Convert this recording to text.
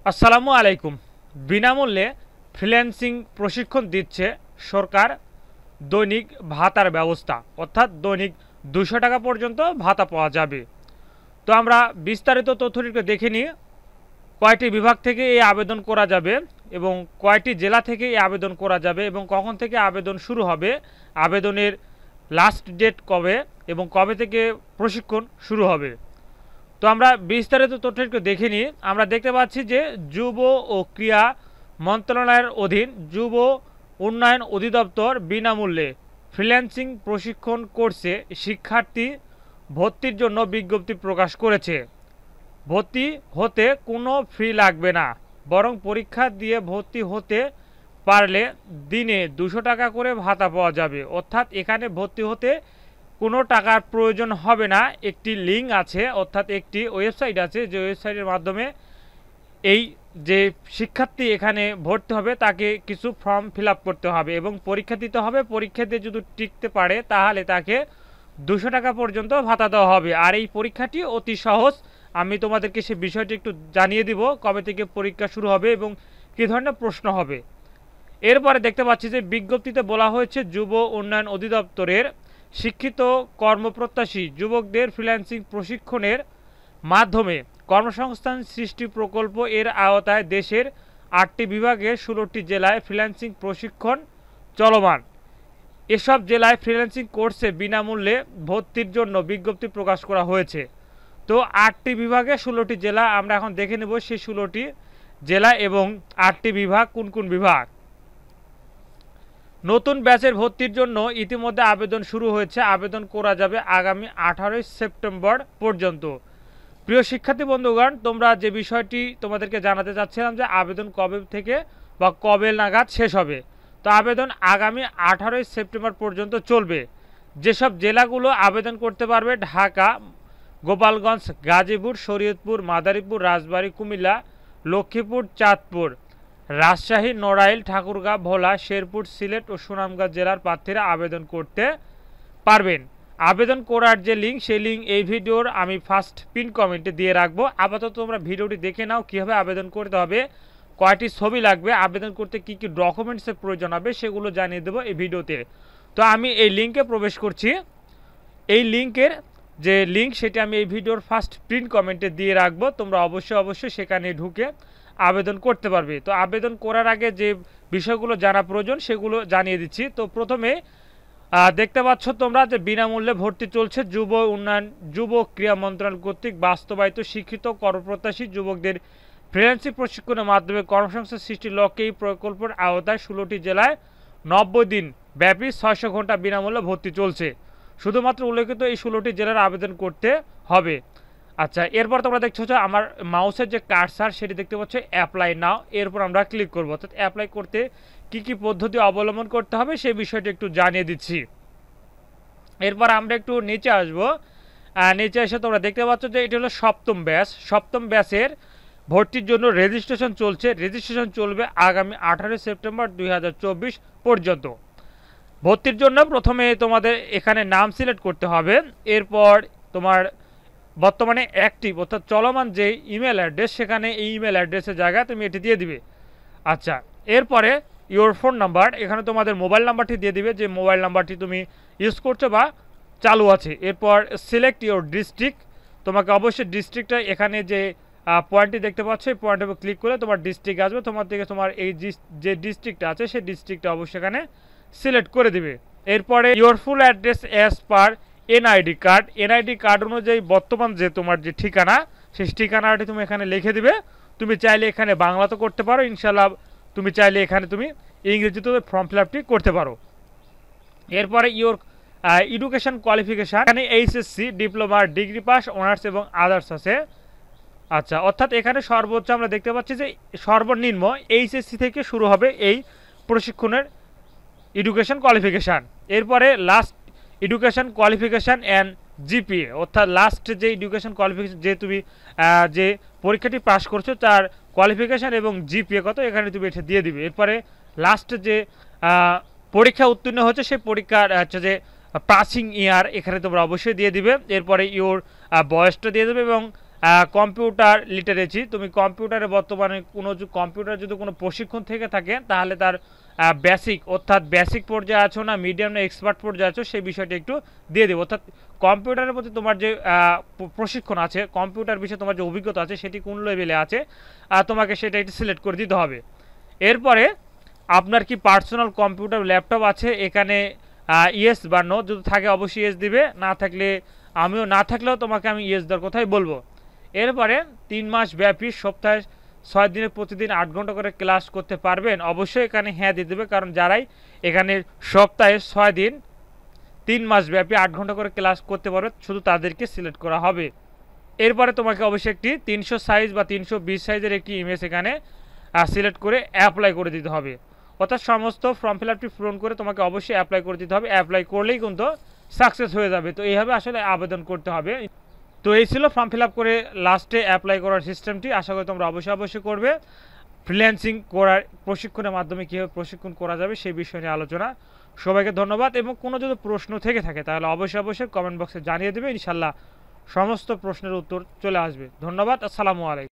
আসসালামু আলাইকুম। বিনামূল্যে ফ্রিল্যান্সিং প্রশিক্ষণ দিচ্ছে সরকার। দৈনিক ভাতার ব্যবস্থা, অর্থাৎ দৈনিক 200 টাকা পর্যন্ত ভাতা পাওয়া যাবে। তো আমরা বিস্তারিত তথ্যটি দেখে নিই। কয়টি বিভাগ থেকে এই আবেদন করা যাবে এবং কয়টি জেলা থেকে এই আবেদন করা যাবে এবং কখন থেকে আবেদন শুরু হবে, আবেদনের লাস্ট ডেট কবে এবং কবে থেকে প্রশিক্ষণ শুরু হবে। তো আমরা বিস্তারিত তথ্য একটু দেখে নিই। আমরা দেখতে পাচ্ছি যে যুব ও ক্রীড়া মন্ত্রণালয়ের অধীন যুব উন্নয়ন অধিদপ্তর বিনামূল্যে ফ্রিল্যান্সিং প্রশিক্ষণ কোর্সে শিক্ষার্থী ভর্তির জন্য বিজ্ঞপ্তি প্রকাশ করেছে। ভর্তি হতে কোনো ফি লাগবে না, বরং পরীক্ষা দিয়ে ভর্তি হতে পারলে দিনে 200 টাকা করে ভাতা পাওয়া যাবে। অর্থাৎ এখানে ভর্তি হতে কোনো টাকার প্রয়োজন হবে না। একটি লিঙ্ক আছে, অর্থাৎ একটি ওয়েবসাইট আছে, যে ওয়েবসাইটের মাধ্যমে এই যে শিক্ষার্থী এখানে ভর্তি হবে তাকে কিছু ফর্ম ফিল আপ করতে হবে এবং পরীক্ষা দিতে হবে। পরীক্ষা দিয়ে যদি টিকতে পারে তাহলে তাকে 200 টাকা পর্যন্ত ভাতা দেওয়া হবে। আর এই পরীক্ষাটি অতি সহজ। আমি তোমাদেরকে সে বিষয়টি একটু জানিয়ে দিব, কবে থেকে পরীক্ষা শুরু হবে এবং কী ধরনের প্রশ্ন হবে। এরপরে দেখতে পাচ্ছি যে বিজ্ঞপ্তিতে বলা হয়েছে যুব উন্নয়ন অধিদপ্তরের শিক্ষিত কর্মপ্রত্যাশী যুবকদের ফ্রিল্যান্সিং প্রশিক্ষণের মাধ্যমে কর্মসংস্থান সৃষ্টি প্রকল্প এর আওতায় দেশের 8টি বিভাগের 16টি জেলায় ফ্রিল্যান্সিং প্রশিক্ষণ চলমান। এসব জেলায় ফ্রিল্যান্সিং কোর্সে বিনামূল্যে ভর্তির জন্য বিজ্ঞপ্তি প্রকাশ করা হয়েছে। তো 8টি বিভাগে 16টি জেলা, আমরা এখন দেখে নেব সেই 16টি জেলা এবং 8টি বিভাগ কোন কোন বিভাগ। নতুন ব্যাচের ভর্তির জন্য ইতিমধ্যে আবেদন শুরু হয়েছে। আবেদন করা যাবে আগামী 18 সেপ্টেম্বর পর্যন্ত। প্রিয় শিক্ষার্থী বন্ধুগণ, তোমরা যে বিষয়টি তোমাদেরকে জানাতে চাচ্ছিলাম যে আবেদন কবে থেকে বা কবে নাগাদ শেষ হবে। তো আবেদন আগামী 18 সেপ্টেম্বর পর্যন্ত চলবে। যেসব জেলাগুলো আবেদন করতে পারবে: ঢাকা, গোপালগঞ্জ, গাজীপুর, শরীয়তপুর, মাদারীপুর, রাজবাড়ী, কুমিল্লা, লক্ষ্মীপুর, চাঁদপুর, রাজশাহী, নড়াইল, ঠাকুরগাঁও, ভোলা, শেরপুর, সিলেট ও সুনামগঞ্জ জেলার প্রার্থীরা আবেদন করতে পারবেন। আবেদন করার যে লিঙ্ক, সেই লিঙ্ক এই ভিডিওর আমি ফার্স্ট পিন কমেন্টে দিয়ে রাখবো। আপাতত তোমরা ভিডিওটি দেখে নাও কীভাবে আবেদন করতে হবে, কয়টি ছবি লাগবে, আবেদন করতে কী কী ডকুমেন্টসের প্রয়োজন হবে সেগুলো জানিয়ে দেবো এই ভিডিওতে। তো আমি এই লিঙ্কে প্রবেশ করছি। এই লিঙ্কের যে লিঙ্ক সেটি আমি এই ভিডিওর ফার্স্ট প্রিন্ট কমেন্টে দিয়ে রাখবো। তোমরা অবশ্যই সেখানে ঢুকে আবেদন করতে পারবে। তো আবেদন করার আগে যে বিষয়গুলো জানা প্রয়োজন সেগুলো জানিয়ে দিচ্ছি। তো প্রথমে দেখতে পাচ্ছ তোমরা যে বিনামূল্যে ভর্তি চলছে যুব উন্নয়ন যুব ক্রীড়া মন্ত্রণালয় কর্তৃক বাস্তবায়িত শিক্ষিত কর্মপ্রত্যাশী যুবকদের ফ্রিল্যান্সিং প্রশিক্ষণের মাধ্যমে কর্মসংস্থান সৃষ্টির লক্ষ্যে এই প্রকল্পের আওতায় 16টি জেলায় 90 দিন ব্যাপী 600 ঘন্টা বিনামূল্যে ভর্তি চলছে। শুধুমাত্র উল্লেখিত এই 16টি জেলার আবেদন করতে হবে। আচ্ছা, এরপর তোমরা দেখছো যে আমার মাউসের যে কার্সার সেটি দেখতে পাচ্ছ অ্যাপ্লাই নাও, এরপর আমরা ক্লিক করব। অর্থাৎ অ্যাপ্লাই করতে কি কি পদ্ধতি অবলম্বন করতে হবে সেই বিষয়টি একটু জানিয়ে দিচ্ছি। এরপর আমরা একটু নিচে আসবো। নিচে এসে তোমরা দেখতে পাচ্ছ যে এটি হলো সপ্তম ব্যাচ। সপ্তম ব্যাচের ভর্তির জন্য রেজিস্ট্রেশন চলছে। রেজিস্ট্রেশন চলবে আগামী 18 সেপ্টেম্বর 2024 পর্যন্ত। ভর্তির জন্য প্রথমে তোমাদের এখানে নাম সিলেক্ট করতে হবে। এরপর তোমার বর্তমানে অ্যাক্টিভ অর্থাৎ চলমান যে ইমেল অ্যাড্রেস, সেখানে এই ইমেল অ্যাড্রেসের জায়গায় তুমি এটি দিয়ে দিবে। আচ্ছা, এরপরে ইওর ফোন নাম্বার, এখানে তোমাদের মোবাইল নাম্বারটি দিয়ে দিবে, যে মোবাইল নাম্বারটি তুমি ইউজ করছো বা চালু আছে। এরপর সিলেক্ট ইওর ডিস্ট্রিক্ট, তোমাকে অবশ্যই ডিস্ট্রিক্টটা এখানে যে পয়েন্টটি দেখতে পাচ্ছ এই পয়েন্টের উপর ক্লিক করলে তোমার ডিস্ট্রিক্ট আসবে। তোমার থেকে তোমার এই যে ডিস্ট্রিক্টটা আছে সেই ডিস্ট্রিক্টটা অবশ্যই এখানে সিলেক্ট করে দিবে। এরপরে your full address as per NID card, NID card অনুযায়ী বর্তমান যে তোমার যে ঠিকানা সেই ঠিকানাটি তুমি এখানে লিখে দিবে। তুমি চাইলে এখানে বাংলাতে করতে পারো, ইনশাল্লাহ তুমি চাইলে এখানে তুমি ইংরেজিতে ফর্ম ফিল আপটি করতে পারো। এরপরে ইওর এডুকেশন কোয়ালিফিকেশান, এখানে HSC, diploma, degree pass, honours এবং আদার্স আছে। আচ্ছা, অর্থাৎ এখানে সর্বোচ্চ আমরা দেখতে পাচ্ছি যে সর্বনিম্ন এইচএসসি থেকে শুরু হবে এই প্রশিক্ষণের এডুকেশন কোয়ালিফিকেশান। এরপরে last education qualification and GPA, অর্থাৎ লাস্ট যে এডুকেশন কোয়ালিফিকেশান যে তুমি যে পরীক্ষাটি পাস করছো তার কোয়ালিফিকেশান এবং জিপিএ কত এখানে তুমি এটা দিয়ে দিবে। এরপরে লাস্ট যে পরীক্ষা উত্তীর্ণ হচ্ছে সেই পরীক্ষার হচ্ছে যে পাসিং ইয়ার এখানে তোমরা অবশ্যই দিয়ে দিবে। এরপরে ইওর বয়সটা দিয়ে দেবে এবং কম্পিউটার লিটারেসি, তুমি কম্পিউটারে বর্তমানে কম্পিউটার যদি কোনো প্রশিক্ষণ থেকে থাকে তাহলে তার বেসিক, অর্থাৎ বেসিক পর্যায়ে আছো না মিডিয়াম না এক্সপার্ট পর্যায়ে আছো সেই বিষয়টি একটু দিয়ে দেবো। অর্থাৎ কম্পিউটারের প্রতি তোমার যে প্রশিক্ষণ আছে, কম্পিউটার বিষয়ে তোমার যে অভিজ্ঞতা আছে সেটি কোন লেভেলে আছে, তোমাকে সেটা একটু সিলেক্ট করে দিতে হবে। এরপরে আপনার কি পার্সোনাল কম্পিউটার ল্যাপটপ আছে, এখানে ইয়েস বা নো, যদি থাকে অবশ্যই ইয়েস দিবে, না থাকলে না থাকলেও তোমাকে আমি ইয়েস দেওয়ার কথাই বলবো। এরপরে 3 মাস ব্যাপী সপ্তাহে 6 দিনে প্রতিদিন 8 ঘন্টা করে ক্লাস করতে পারবেন, অবশ্যই এখানে হ্যাঁ দিয়ে দেবে, কারণ যারাই এখানে সপ্তাহে 6 দিন 3 মাস ব্যাপী 8 ঘন্টা করে ক্লাস করতে পারবে শুধু তাদেরকে সিলেক্ট করা হবে। এরপরে তোমাকে অবশ্যই একটি 300 সাইজ বা 320 সাইজের একটি ইমেজ এখানে সিলেক্ট করে অ্যাপ্লাই করে দিতে হবে। অর্থাৎ সমস্ত ফর্ম ফিল আপটি পূরণ করে তোমাকে অবশ্যই অ্যাপ্লাই করে দিতে হবে, অ্যাপ্লাই করলেই কিন্তু সাকসেস হয়ে যাবে। তো এইভাবে আসলে আবেদন করতে হবে। তো এই ছিল ফর্ম ফিল আপ করে লাস্টে অ্যাপ্লাই করার সিস্টেমটি। আশা করি তোমরা অবশ্যই করবে। ফ্রিল্যান্সিং করার প্রশিক্ষণের মাধ্যমে কীভাবে প্রশিক্ষণ করা যাবে সেই বিষয় নিয়ে আলোচনা। সবাইকে ধন্যবাদ, এবং কোনো যদি প্রশ্ন থেকে থাকে তাহলে অবশ্যই কমেন্ট বক্সে জানিয়ে দেবে, ইনশাল্লাহ সমস্ত প্রশ্নের উত্তর চলে আসবে। ধন্যবাদ, আসসালামু আলাইকুম।